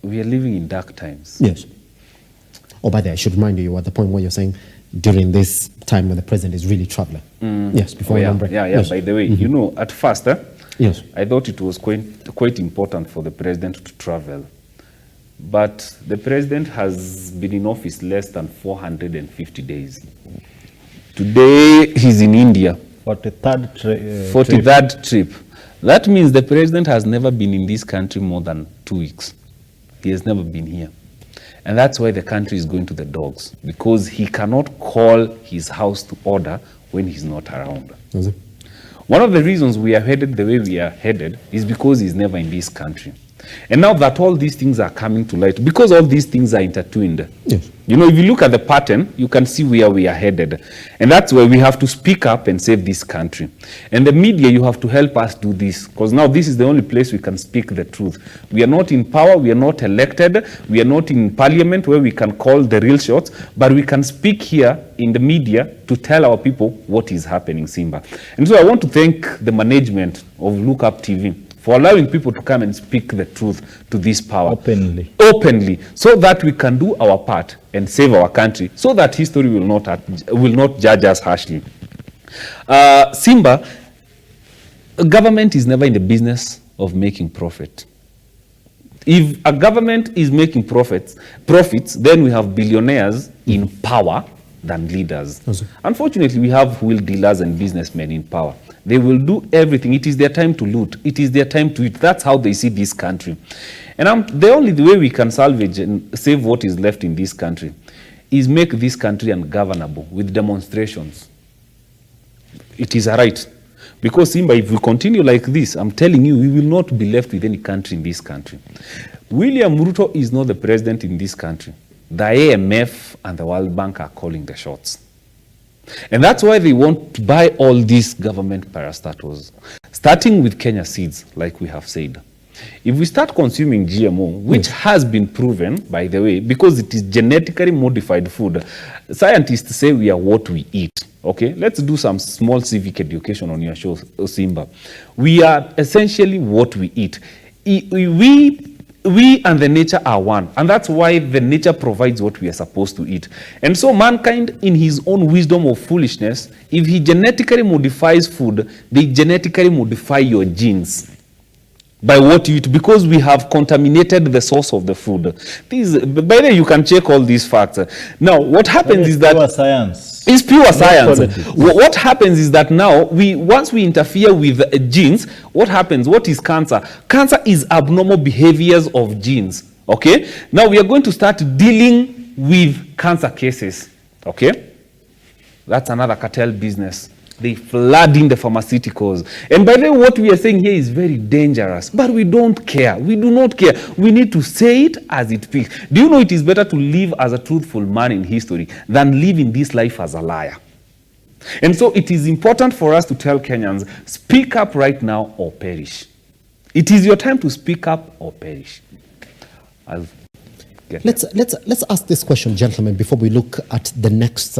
we are living in dark times. Yes. Oh, by the way, I should remind you at the point where you're saying during this time when the president is really traveling. Yes, before yeah, break. yeah. Yes. By the way, you know, at first, yes, I thought it was quite important for the president to travel. But the president has been in office less than 450 days. Today, he's in India. 43rd trip. That means the president has never been in this country more than 2 weeks. He has never been here. And that's why the country is going to the dogs, because he cannot call his house to order when he's not around. One of the reasons we are headed the way we are headed is because he's never in this country. And now that all these things are coming to light, because all these things are intertwined. Yes. You know, if you look at the pattern, you can see where we are headed. And that's where we have to speak up and save this country. And the media, you have to help us do this, because now this is the only place we can speak the truth. We are not in power, we are not elected, we are not in parliament where we can call the real shots, but we can speak here in the media to tell our people what is happening, Simba. And so I want to thank the management of Look Up TV for allowing people to come and speak the truth to this power. Openly, so that we can do our part and save our country, so that history will not judge us harshly. Simba, government is never in the business of making profit. If a government is making profits, then we have billionaires in power than leaders. Unfortunately, we have wheel dealers and businessmen in power. They will do everything. It is their time to loot. It is their time to eat. That's how they see this country. And the only way we can salvage and save what is left in this country is make this country ungovernable with demonstrations. It is a right. Because, Simba, if we continue like this, I'm telling you, we will not be left with any country in this country. William Ruto is not the president in this country. The IMF and the World Bank are calling the shots. And that's why they want to buy all these government parastatals, starting with Kenya seeds, like we have said. If we start consuming GMO, which has been proven, by the way, because it is genetically modified food, scientists say we are what we eat. Okay, let's do some small civic education on your show, Simba. We are essentially what we eat. We and the nature are one, and that's why the nature provides what we are supposed to eat. And so mankind, in his own wisdom of foolishness, if he genetically modifies food, they genetically modify your genes by what you eat, because we have contaminated the source of the food. By the way, you can check all these facts. Now, what happens is that... Pure science. It's pure science. What happens is that now, once we interfere with genes, what happens? What is cancer? Cancer is abnormal behaviors of genes. Okay? Now we are going to start dealing with cancer cases. Okay? That's another cartel business. They flood in the pharmaceuticals. And by the way, what we are saying here is very dangerous. But we don't care. We do not care. We need to say it as it feels. Do you know it is better to live as a truthful man in history than live in this life as a liar? And so it is important for us to tell Kenyans, speak up right now or perish. It is your time to speak up or perish. Let's ask this question, gentlemen, before we look at the next